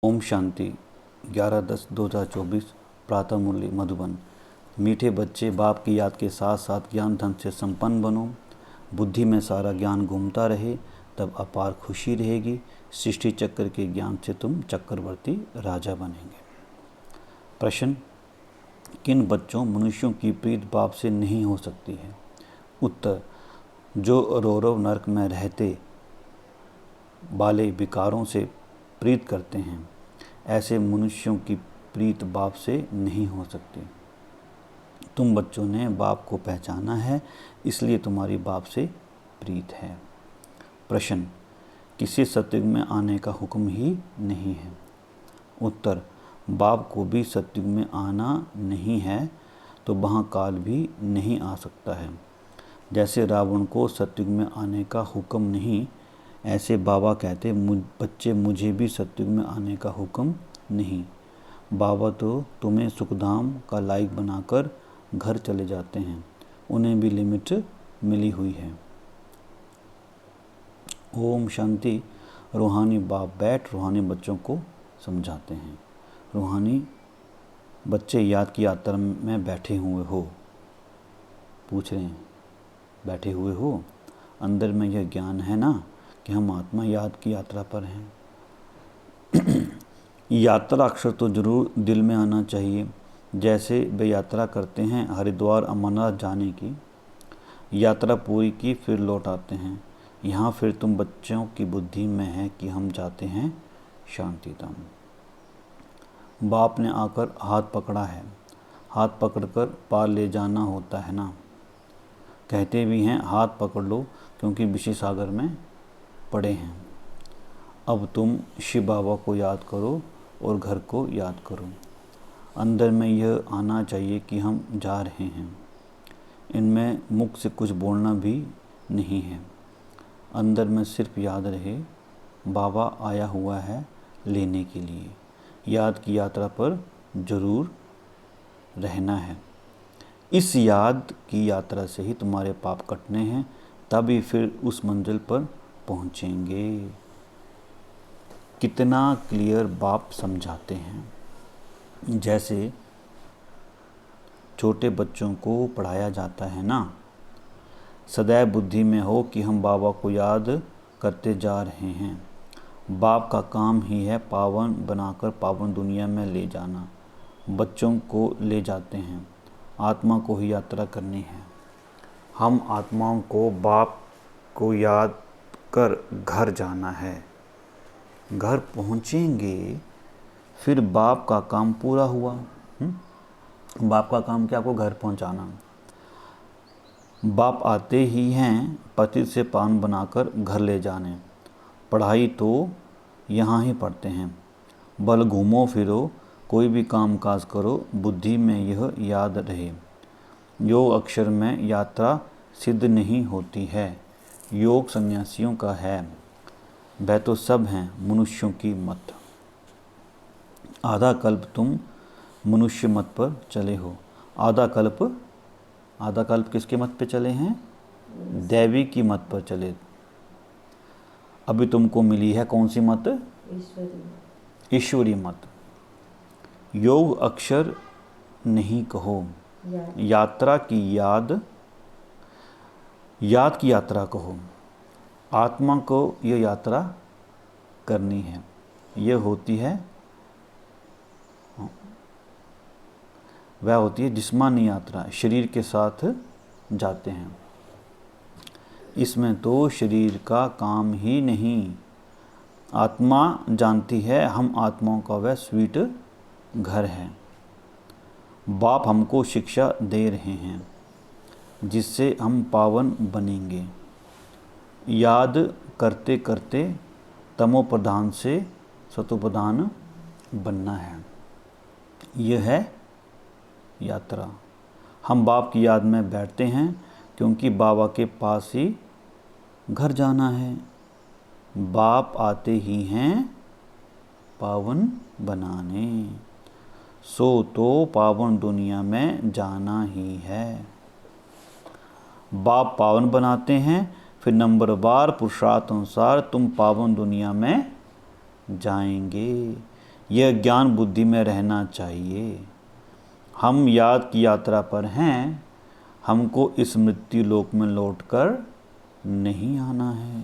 ओम शांति 11/10/2024 प्रातः मुरली मधुबन। मीठे बच्चे, बाप की याद के साथ साथ ज्ञान धन से संपन्न बनो। बुद्धि में सारा ज्ञान घूमता रहे, तब अपार खुशी रहेगी। सृष्टि चक्र के ज्ञान से तुम चक्रवर्ती राजा बनेंगे। प्रश्न: किन बच्चों मनुष्यों की प्रीत बाप से नहीं हो सकती है? उत्तर: जो रौरव नरक में रहते वाले विकारों से प्रीत करते हैं, ऐसे मनुष्यों की प्रीत बाप से नहीं हो सकती। तुम बच्चों ने बाप को पहचाना है, इसलिए तुम्हारी बाप से प्रीत है। प्रश्न: किसी सतयुग में आने का हुक्म ही नहीं है? उत्तर: बाप को भी सतयुग में आना नहीं है, तो वहाँ काल भी नहीं आ सकता है। जैसे रावण को सतयुग में आने का हुक्म नहीं, ऐसे बाबा कहते बच्चे मुझे भी सतयुग में आने का हुक्म नहीं। बाबा तो तुम्हें सुखधाम का लायक बनाकर घर चले जाते हैं, उन्हें भी लिमिट मिली हुई है। ओम शांति। रूहानी बाप बैठ रूहानी बच्चों को समझाते हैं। रूहानी बच्चे याद की यात्रा में बैठे हुए हो, पूछ रहे हैं, बैठे हुए हो? अंदर में यह ज्ञान है ना कि हम आत्मा याद की यात्रा पर हैं। यात्रा अक्षर तो जरूर दिल में आना चाहिए। जैसे वे यात्रा करते हैं हरिद्वार अमरनाथ जाने की, यात्रा पूरी की फिर लौट आते हैं। यहाँ फिर तुम बच्चों की बुद्धि में है कि हम जाते हैं शांति धाम। बाप ने आकर हाथ पकड़ा है, हाथ पकड़कर पार ले जाना होता है ना। कहते भी हैं हाथ पकड़ लो, क्योंकि विषय सागर में पड़े हैं। अब तुम शिव बाबा को याद करो और घर को याद करो। अंदर में यह आना चाहिए कि हम जा रहे हैं। इनमें मुख से कुछ बोलना भी नहीं है। अंदर में सिर्फ याद रहे बाबा आया हुआ है लेने के लिए। याद की यात्रा पर जरूर रहना है। इस याद की यात्रा से ही तुम्हारे पाप कटने हैं, तभी फिर उस मंजिल पर पहुंचेंगे। कितना क्लियर बाप समझाते हैं। जैसे छोटे बच्चों को पढ़ाया जाता है ना, सदैव बुद्धि में हो कि हम बाबा को याद करते जा रहे हैं। बाप का काम ही है पावन बनाकर पावन दुनिया में ले जाना। बच्चों को ले जाते हैं, आत्मा को ही यात्रा करनी है। हम आत्माओं को बाप को याद कर घर जाना है। घर पहुंचेंगे, फिर बाप का काम पूरा हुआ। बाप का काम क्या? आपको घर पहुंचाना। बाप आते ही हैं पतित से पान बनाकर घर ले जाने। पढ़ाई तो यहाँ ही पढ़ते हैं। बल घूमो फिरो, कोई भी काम काज करो, बुद्धि में यह याद रहे। योग अक्षर में यात्रा सिद्ध नहीं होती है, योग सन्यासियों का है। वह तो सब हैं मनुष्यों की मत। आधा कल्प तुम मनुष्य मत पर चले हो। आधा कल्प किसके मत पे चले हैं? दैवी की मत पर चले। अभी तुमको मिली है कौन सी मत? ईश्वरी मत। योग अक्षर नहीं कहो, यात्रा की याद की यात्रा कहो। आत्मा को यह यात्रा करनी है। यह होती है, वह होती है जिस्मानी यात्रा, शरीर के साथ जाते हैं। इसमें तो शरीर का काम ही नहीं। आत्मा जानती है हम आत्माओं का वह स्वीट घर है। बाप हमको शिक्षा दे रहे हैं जिससे हम पावन बनेंगे। याद करते करते तमो प्रधान से सतो प्रधान बनना है। यह है यात्रा। हम बाप की याद में बैठते हैं क्योंकि बाबा के पास ही घर जाना है। बाप आते ही हैं पावन बनाने, सो तो पावन दुनिया में जाना ही है। बाप पावन बनाते हैं, फिर नंबरवार पुरुषार्थ अनुसार तुम पावन दुनिया में जाएंगे। यह ज्ञान बुद्धि में रहना चाहिए। हम याद की यात्रा पर हैं, हमको इस मृत्यु लोक में लौटकर नहीं आना है।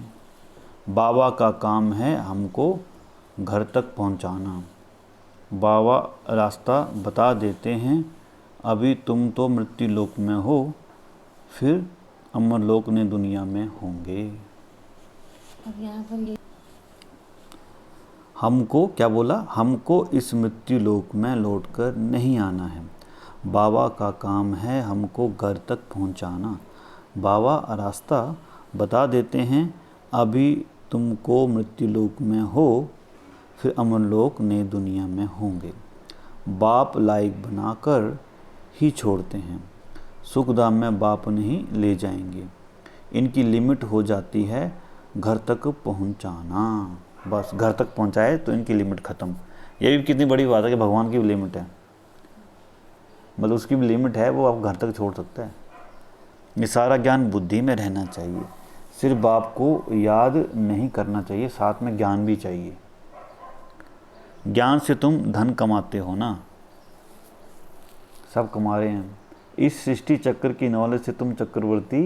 बाबा का काम है हमको घर तक पहुंचाना। बाबा रास्ता बता देते हैं, अभी तुम तो मृत्यु लोक में हो, फिर अमर लोक ने दुनिया में होंगे। अब यहाँ पर ये हमको क्या बोला? हमको इस मृत्यु लोक में लौटकर नहीं आना है। बाबा का काम है हमको घर तक पहुंचाना। बाबा रास्ता बता देते हैं, अभी तुमको मृत्यु लोक में हो, फिर अमर लोक नई दुनिया में होंगे। बाप लायक बनाकर ही छोड़ते हैं, सुखधाम में बाप नहीं ले जाएंगे। इनकी लिमिट हो जाती है घर तक पहुंचाना। बस घर तक पहुंचाए तो इनकी लिमिट ख़त्म। ये भी कितनी बड़ी बात है कि भगवान की भी लिमिट है, मतलब उसकी भी लिमिट है, वो आप घर तक छोड़ सकता है। ये सारा ज्ञान बुद्धि में रहना चाहिए। सिर्फ बाप को याद नहीं करना चाहिए, साथ में ज्ञान भी चाहिए। ज्ञान से तुम धन कमाते हो ना, सब कमा रहे हैं। इस सृष्टि चक्र की नॉलेज से तुम चक्रवर्ती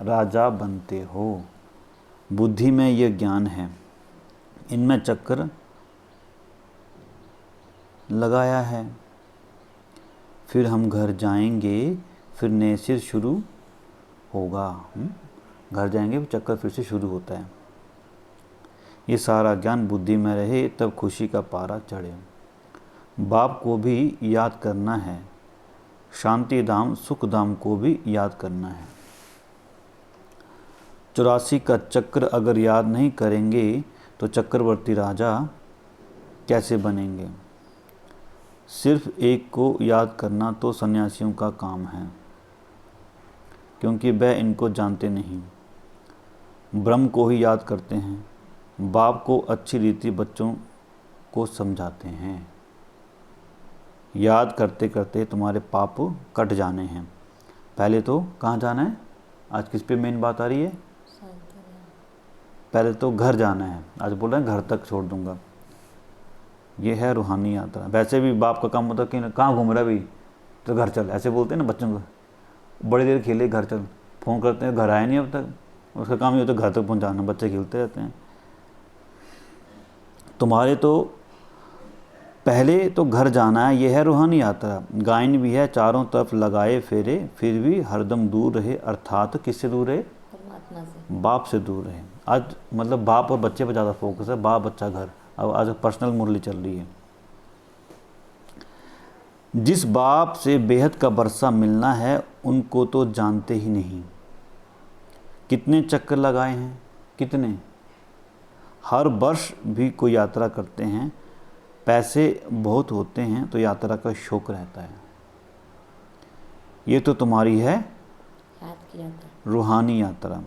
राजा बनते हो। बुद्धि में यह ज्ञान है, इनमें चक्र लगाया है। फिर हम घर जाएंगे, फिर नए सिर शुरू होगा। घर जाएंगे चक्कर फिर से शुरू होता है। ये सारा ज्ञान बुद्धि में रहे तब खुशी का पारा चढ़े। बाप को भी याद करना है, शांति धाम सुख धाम को भी याद करना है। 84 का चक्र अगर याद नहीं करेंगे तो चक्रवर्ती राजा कैसे बनेंगे? सिर्फ एक को याद करना तो सन्यासियों का काम है, क्योंकि वह इनको जानते नहीं, ब्रह्म को ही याद करते हैं। बाप को अच्छी रीति बच्चों को समझाते हैं। याद करते करते तुम्हारे पाप कट जाने हैं। पहले तो कहाँ जाना है? आज किस पे मेन बात आ रही है? पहले तो घर जाना है। आज बोल रहे हैं घर तक छोड़ दूंगा। ये है रूहानी यात्रा। वैसे भी बाप का काम होता है कि कहाँ घूम रहा है भाई, तो घर चल, ऐसे बोलते हैं ना बच्चों को। बड़ी देर खेले, घर चल, फ़ोन करते हैं, घर आए नहीं अब तक। उसका काम ये होता है घर तक पहुँचाना। बच्चे खेलते रहते हैं। तुम्हारे तो पहले तो घर जाना है, ये है रूहानी यात्रा। गायन भी है, चारों तरफ लगाए फेरे, फिर भी हरदम दूर रहे, अर्थात किससे दूर रहे? परमात्मा से, बाप से दूर रहे। आज मतलब बाप और बच्चे पर ज़्यादा फोकस है, बाप बच्चा घर। अब आज पर्सनल मुरली चल रही है। जिस बाप से बेहद का बरसा मिलना है, उनको तो जानते ही नहीं। कितने चक्कर लगाए हैं, कितने। हर वर्ष भी कोई यात्रा करते हैं, पैसे बहुत होते हैं तो यात्रा का शौक रहता है। ये तो तुम्हारी है याद की यात्रा, रूहानी यात्रा।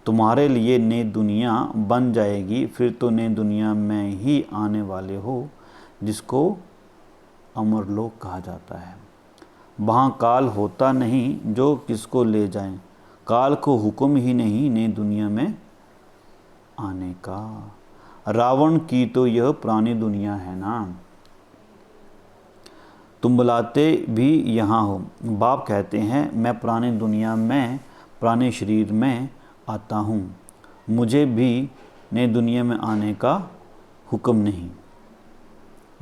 तुम्हारे लिए नई दुनिया बन जाएगी, फिर तो नई दुनिया में ही आने वाले हो, जिसको अमरलोक कहा जाता है। वहाँ काल होता नहीं जो किसको ले जाए, काल को हुक्म ही नहीं नई दुनिया में आने का। रावण की तो यह पुरानी दुनिया है ना। तुम बुलाते भी यहाँ हो। बाप कहते हैं मैं पुरानी दुनिया में, पुराने शरीर में आता हूँ, मुझे भी नई दुनिया में आने का हुक्म नहीं।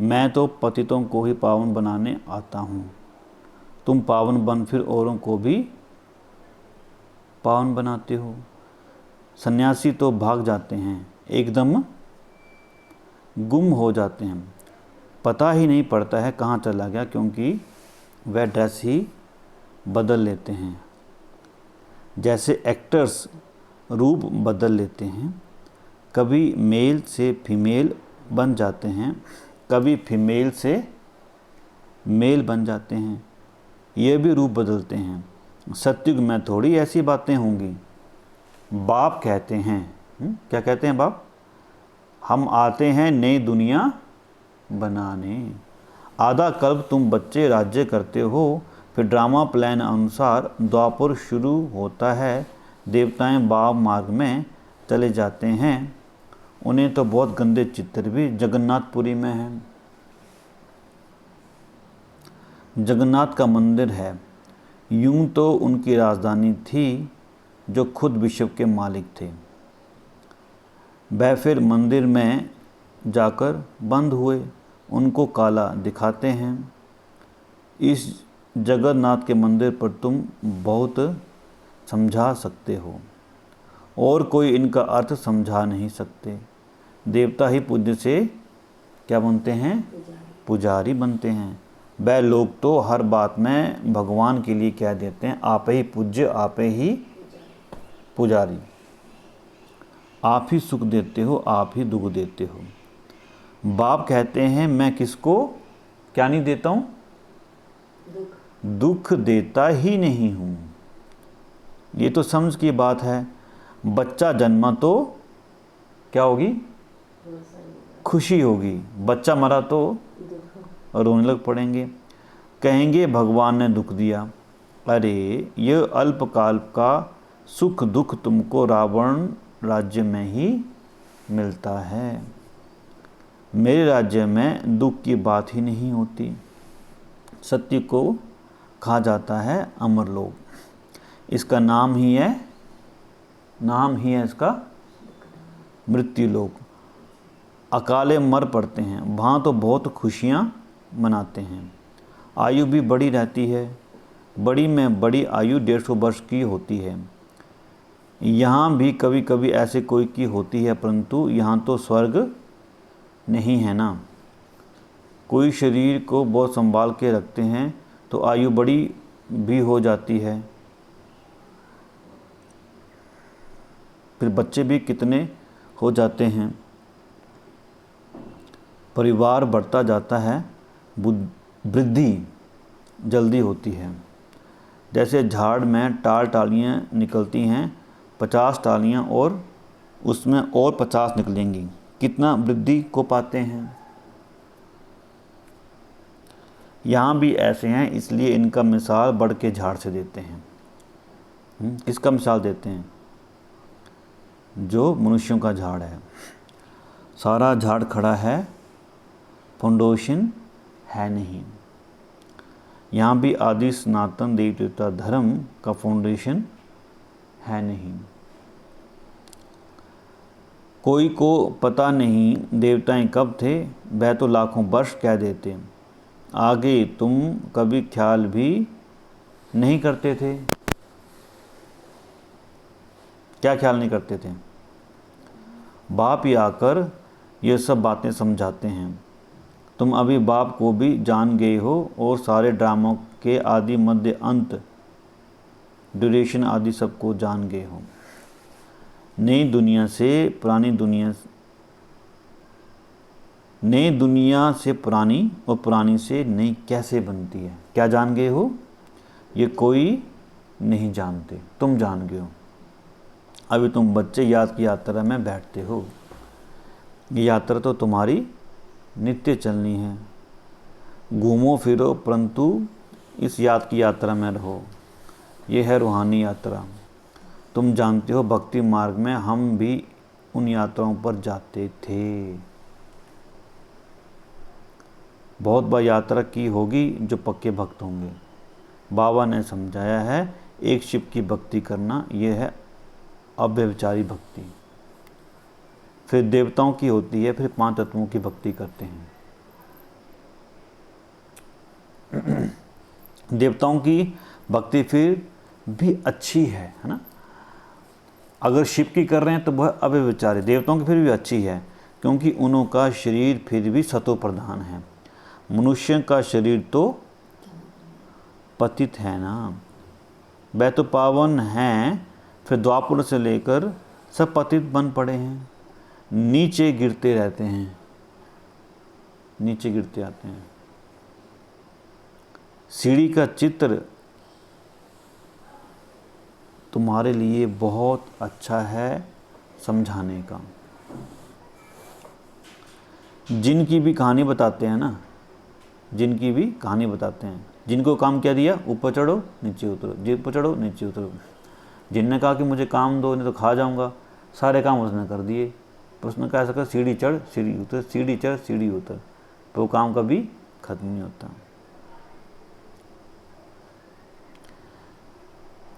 मैं तो पतितों को ही पावन बनाने आता हूँ। तुम पावन बन फिर औरों को भी पावन बनाते हो। सन्यासी तो भाग जाते हैं, एकदम गुम हो जाते हैं, पता ही नहीं पड़ता है कहाँ चला गया, क्योंकि वह ड्रेस ही बदल लेते हैं। जैसे एक्टर्स रूप बदल लेते हैं, कभी मेल से फीमेल बन जाते हैं, कभी फीमेल से मेल बन जाते हैं, ये भी रूप बदलते हैं। सत्युग में थोड़ी ऐसी बातें होंगी। बाप कहते हैं, क्या कहते हैं बाप? हम आते हैं नई दुनिया बनाने। आधा कल्प तुम बच्चे राज्य करते हो, फिर ड्रामा प्लान अनुसार द्वापर शुरू होता है। देवताएं बाप मार्ग में चले जाते हैं। उन्हें तो बहुत गंदे चित्र भी जगन्नाथपुरी में हैं। जगन्नाथ का मंदिर है। यूं तो उनकी राजधानी थी जो खुद विश्व के मालिक थे। वह फिर मंदिर में जाकर बंद हुए, उनको काला दिखाते हैं। इस जगन्नाथ के मंदिर पर तुम बहुत समझा सकते हो और कोई इनका अर्थ समझा नहीं सकते। देवता ही पूज्य से क्या बनते हैं? पुजारी बनते हैं। वह लोग तो हर बात में भगवान के लिए कह देते हैं, आप ही पूज्य, आप ही पुजारी। आप ही सुख देते हो, आप ही दुख देते हो। बाप कहते हैं मैं किसको क्या नहीं देता हूँ? दुख देता ही नहीं हूँ। ये तो समझ की बात है। बच्चा जन्मा तो क्या होगी? खुशी होगी। बच्चा मरा तो रोने लग पड़ेंगे, कहेंगे भगवान ने दुख दिया। अरे ये अल्पकाल का सुख दुख तुमको रावण राज्य में ही मिलता है। मेरे राज्य में दुख की बात ही नहीं होती। सत्य को कहा जाता है अमरलोक। इसका नाम ही है इसका मृत्युलोक। अकाले मर पड़ते हैं, वहाँ तो बहुत खुशियाँ मनाते हैं। आयु भी बड़ी रहती है। बड़ी में बड़ी आयु 150 वर्ष की होती है। यहाँ भी कभी कभी ऐसे कोई की होती है, परंतु यहाँ तो स्वर्ग नहीं है ना। कोई शरीर को बहुत संभाल के रखते हैं तो आयु बड़ी भी हो जाती है। फिर बच्चे भी कितने हो जाते हैं। परिवार बढ़ता जाता है, वृद्धि जल्दी होती है। जैसे झाड़ में टालियाँ निकलती हैं, 50 टालियाँ और उसमें और 50 निकलेंगी। कितना वृद्धि को पाते हैं। यहाँ भी ऐसे हैं, इसलिए इनका मिसाल बढ़ के झाड़ से देते हैं। किसका मिसाल देते हैं? जो मनुष्यों का झाड़ है। सारा झाड़ खड़ा है, फाउंडेशन है नहीं। यहाँ भी आदि सनातन देवी देवता धर्म का फाउंडेशन है नहीं। कोई को पता नहीं देवताएं कब थे, वह तो लाखों वर्ष कह देते। आगे तुम कभी ख्याल भी नहीं करते थे। क्या ख्याल नहीं करते थे? बाप ही आकर ये सब बातें समझाते हैं। तुम अभी बाप को भी जान गए हो और सारे ड्रामों के आदि मध्य अंत ड्यूरेशन आदि सबको जान गए हो। नई दुनिया से पुरानी और पुरानी से नई कैसे बनती है, क्या जान गए हो? ये कोई नहीं जानते, तुम जान गए हो। अभी तुम बच्चे याद की यात्रा में बैठते हो। ये यात्रा तो तुम्हारी नित्य चलनी है। घूमो फिरो परंतु इस याद की यात्रा में रहो। ये है रूहानी यात्रा। तुम जानते हो भक्ति मार्ग में हम भी उन यात्राओं पर जाते थे। बहुत बार यात्रा की होगी जो पक्के भक्त होंगे। बाबा ने समझाया है, एक शिव की भक्ति करना यह है अव्यभिचारी भक्ति। फिर देवताओं की होती है, फिर 5 तत्वों की भक्ति करते हैं। देवताओं की भक्ति फिर भी अच्छी है ना। अगर शिव की कर रहे हैं तो वह अव्यभिचारी। देवताओं की फिर भी अच्छी है, क्योंकि उन्हों का शरीर फिर भी सतो प्रधान है। मनुष्य का शरीर तो पतित है ना। वह तो पावन हैं, फिर द्वापर से लेकर सब पतित बन पड़े हैं। नीचे गिरते रहते हैं, नीचे गिरते आते हैं। सीढ़ी का चित्र तुम्हारे लिए बहुत अच्छा है समझाने का। जिनकी भी कहानी बताते हैं ना, जिनकी भी कहानी बताते हैं, जिनको काम क्या दिया, ऊपर चढ़ो नीचे उतरो, ऊपर चढ़ो नीचे उतरो। जिनने कहा कि मुझे काम दो नहीं तो खा जाऊंगा, सारे काम उसने कर दिए। तो उसने कहा ऐसा कर, सीढ़ी चढ़ सीढ़ी उतर, सीढ़ी चढ़ सीढ़ी उतर, तो वो काम कभी खत्म नहीं होता।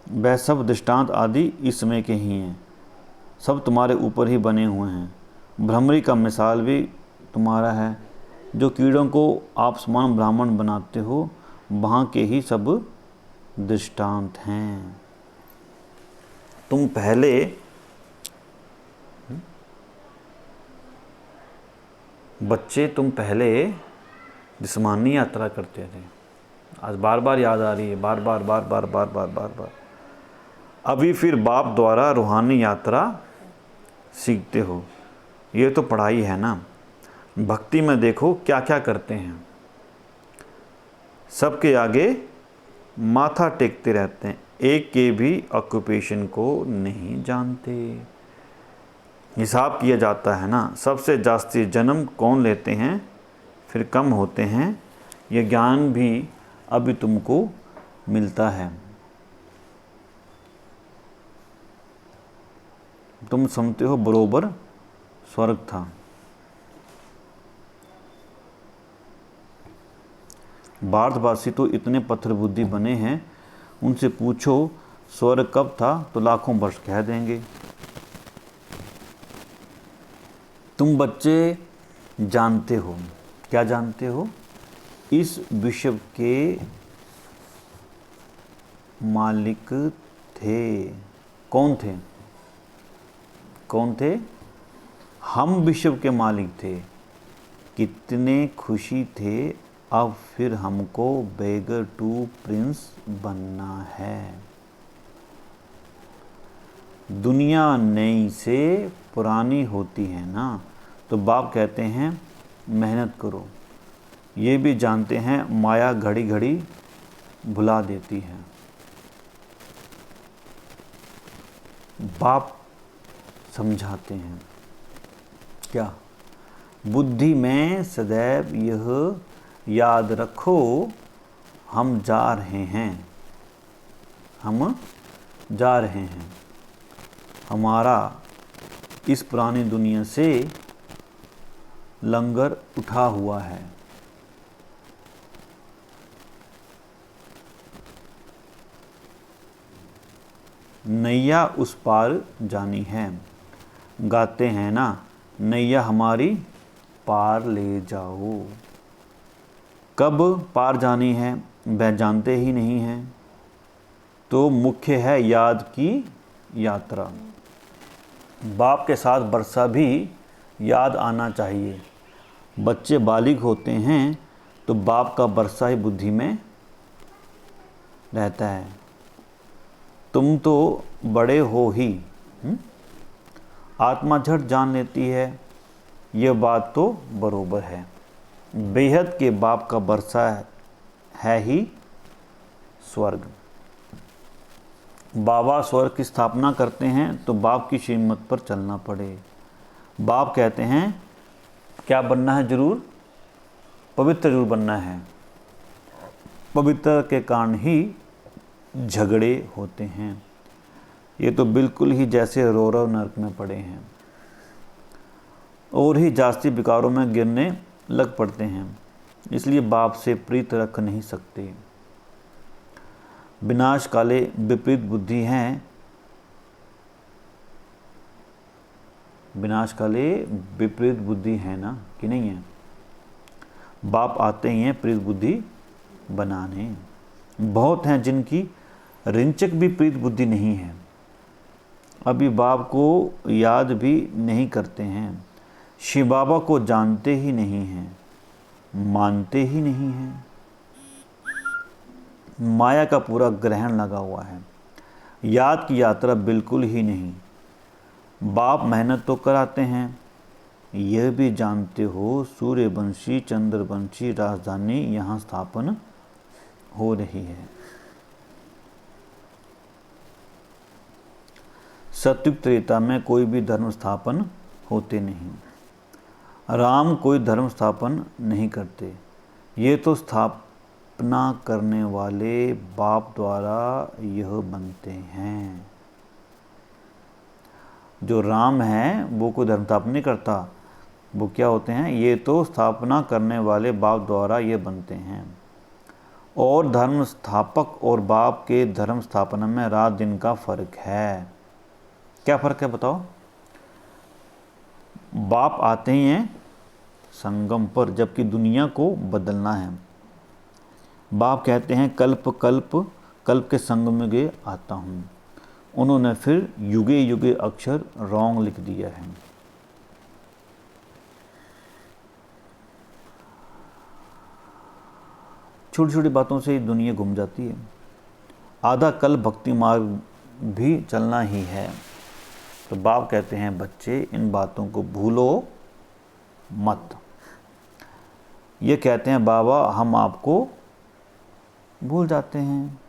वह सब दृष्टांत आदि इस समय के ही हैं, सब तुम्हारे ऊपर ही बने हुए हैं। भ्रमरी का मिसाल भी तुम्हारा है, जो कीड़ों को आप समान ब्राह्मण बनाते हो, वहाँ के ही सब दृष्टांत हैं। तुम पहले बच्चे तुम पहले जिस्मानी यात्रा करते थे, आज बार बार याद आ रही है, बार बार बार बार बार बार बार बार। अभी फिर बाप द्वारा रूहानी यात्रा सीखते हो। ये तो पढ़ाई है ना। भक्ति में देखो क्या क्या करते हैं, सबके आगे माथा टेकते रहते हैं, एक के भी ऑक्यूपेशन को नहीं जानते। हिसाब किया जाता है ना, सबसे जास्ती जन्म कौन लेते हैं, फिर कम होते हैं। ये ज्ञान भी अभी तुमको मिलता है। तुम समझते हो बरोबर स्वर्ग था। भारतवासी तो इतने पत्थर बुद्धि बने हैं, उनसे पूछो स्वर्ग कब था तो लाखों वर्ष कह देंगे। तुम बच्चे जानते हो, क्या जानते हो? इस विश्व के मालिक थे। कौन थे? कौन थे? हम विश्व के मालिक थे। कितने खुशी थे, अब फिर हमको बेगर टू प्रिंस बनना है। दुनिया नई से पुरानी होती है ना, तो बाप कहते हैं मेहनत करो। ये भी जानते हैं माया घड़ी घड़ी भुला देती है। बाप समझाते हैं क्या? बुद्धि में सदैव यह याद रखो, हम जा रहे हैं, हम जा रहे हैं। हमारा इस पुरानी दुनिया से लंगर उठा हुआ है। नैया उस पार जानी है। गाते हैं ना, नैया हमारी पार ले जाओ। कब पार जानी है वह जानते ही नहीं हैं, तो मुख्य है याद की यात्रा। बाप के साथ बरसा भी याद आना चाहिए। बच्चे बालिग होते हैं तो बाप का बरसा ही बुद्धि में रहता है। तुम तो बड़े हो ही, आत्मा झट जान लेती है, यह बात तो बरोबर है। बेहद के बाप का बरसा है ही स्वर्ग। बाबा स्वर्ग की स्थापना करते हैं तो बाप की श्रीमत पर चलना पड़े। बाप कहते हैं क्या बनना है? जरूर पवित्र जरूर बनना है। पवित्र के कारण ही झगड़े होते हैं। ये तो बिल्कुल ही जैसे रौरव नरक में पड़े हैं, और ही जास्ती विकारों में गिरने लग पड़ते हैं। इसलिए बाप से प्रीत रख नहीं सकते। विनाश काले विपरीत बुद्धि हैं, विनाश काले विपरीत बुद्धि है ना कि नहीं है? बाप आते ही हैं प्रीत बुद्धि बनाने। बहुत हैं जिनकी रिंचक भी प्रीत बुद्धि नहीं है, अभी बाप को याद भी नहीं करते हैं, शिव बाबा को जानते ही नहीं हैं, मानते ही नहीं हैं। माया का पूरा ग्रहण लगा हुआ है, याद की यात्रा बिल्कुल ही नहीं। बाप मेहनत तो कराते हैं, यह भी जानते हो सूर्यवंशी चंद्रवंशी राजधानी यहाँ स्थापन हो रही है। सत्युग त्रेता में कोई भी धर्म स्थापन होते नहीं। राम कोई धर्म स्थापन नहीं करते, ये तो स्थापना करने वाले बाप द्वारा यह बनते हैं। जो राम है वो कोई धर्म स्थापना नहीं करता, वो क्या होते हैं? ये तो स्थापना करने वाले बाप द्वारा ये बनते हैं। और धर्म स्थापक और बाप के धर्म स्थापना में रात दिन का फर्क है। क्या फर्क है बताओ? बाप आते ही हैं संगम पर, जबकि दुनिया को बदलना है। बाप कहते हैं कल्प कल्प कल्प के संगम में गे आता हूँ। उन्होंने फिर युगे युगे अक्षर रॉन्ग लिख दिया है। छोटी छोटी बातों से ही दुनिया घूम जाती है। आधा कल भक्ति मार्ग भी चलना ही है। तो बाप कहते हैं बच्चे इन बातों को भूलो मत। ये कहते हैं बाबा हम आपको भूल जाते हैं।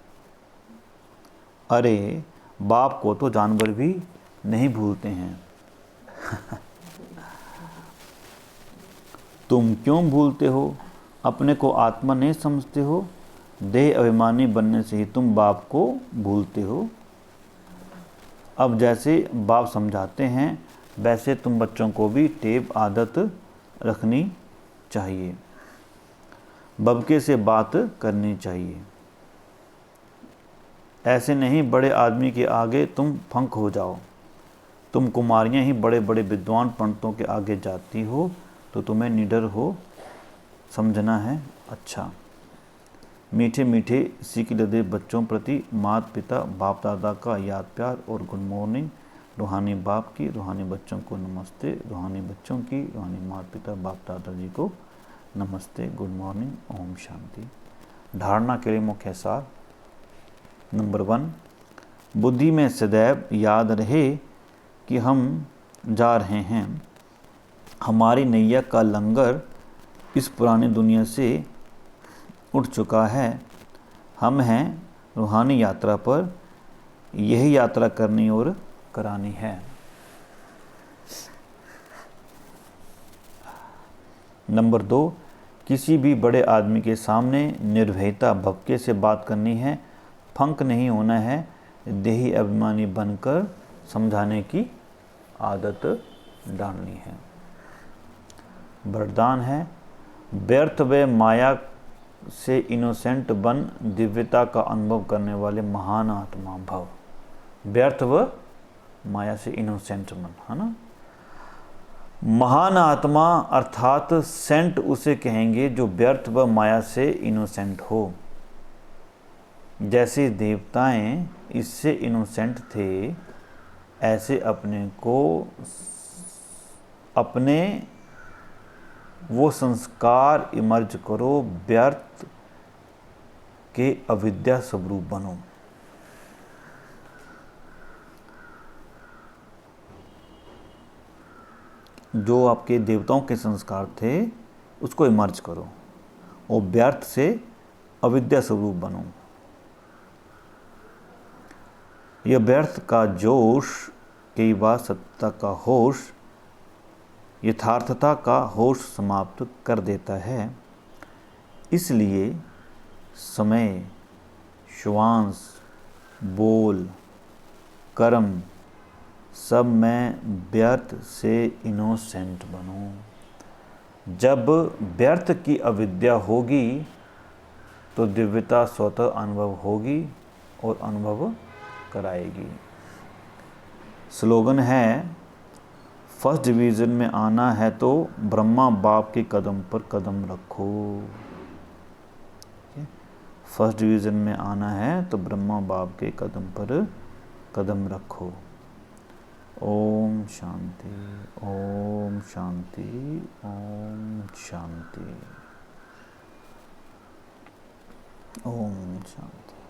अरे बाप को तो जानवर भी नहीं भूलते हैं। तुम क्यों भूलते हो? अपने को आत्मा नहीं समझते हो? देह अभिमानी बनने से ही तुम बाप को भूलते हो। अब जैसे बाप समझाते हैं वैसे तुम बच्चों को भी टेप आदत रखनी चाहिए। बबके से बात करनी चाहिए। ऐसे नहीं बड़े आदमी के आगे तुम फंक हो जाओ। तुम कुमारियां ही बड़े बड़े विद्वान पंडितों के आगे जाती हो तो तुम्हें निडर हो समझना है। अच्छा, मीठे मीठे सीख लदे बच्चों प्रति माता पिता बाप दादा का याद प्यार और गुड मॉर्निंग। रूहानी बाप की, रूहानी बच्चों को नमस्ते। रूहानी बच्चों की, रूहानी माता पिता बाप दादा जी को नमस्ते, गुड मॉर्निंग, ओम शांति। धारणा के लिए मुख्य सार। नंबर 1, बुद्धि में सदैव याद रहे कि हम जा रहे हैं। हमारी नैया का लंगर इस पुरानी दुनिया से उठ चुका है। हम हैं रूहानी यात्रा पर। यही यात्रा करनी और करानी है। नंबर 2, किसी भी बड़े आदमी के सामने निर्भयता भपके से बात करनी है। फंक नहीं होना है। देही अभिमानी बनकर समझाने की आदत डालनी है। वरदान है व्यर्थ व माया से इनोसेंट बन दिव्यता का अनुभव करने वाले महान आत्मा भव। व्यर्थ व माया से इनोसेंट बन, है ना। महान आत्मा अर्थात सेंट उसे कहेंगे जो व्यर्थ व माया से इनोसेंट हो। जैसे देवताएं इससे इनोसेंट थे, ऐसे अपने को अपने वो संस्कार इमर्ज करो। व्यर्थ के अविद्या स्वरूप बनो। जो आपके देवताओं के संस्कार थे उसको इमर्ज करो और व्यर्थ से अविद्या स्वरूप बनो। यह व्यर्थ का जोश कई बार सत्ता का होश, यथार्थता का होश समाप्त कर देता है। इसलिए समय, श्वास, बोल, कर्म सब में व्यर्थ से इनोसेंट बनो। जब व्यर्थ की अविद्या होगी तो दिव्यता स्वतः अनुभव होगी और अनुभव कराएगी। स्लोगन है फर्स्ट डिवीज़न में आना है तो ब्रह्मा बाप के कदम पर कदम रखो। फर्स्ट डिवीज़न में आना है तो ब्रह्मा बाप के कदम पर कदम रखो। ओम शांति, ओम शांति, ओम शांति, ओम शांति।